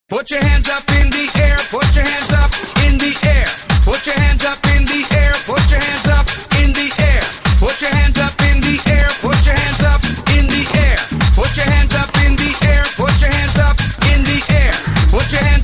Put your hands up in the air, put your hands up in the air. Put your hands up in the air, put your hands up in the air. Put your hands up in the air, put your hands up in the air. Put your hands up in the air, put your hands up in the air. Put your hands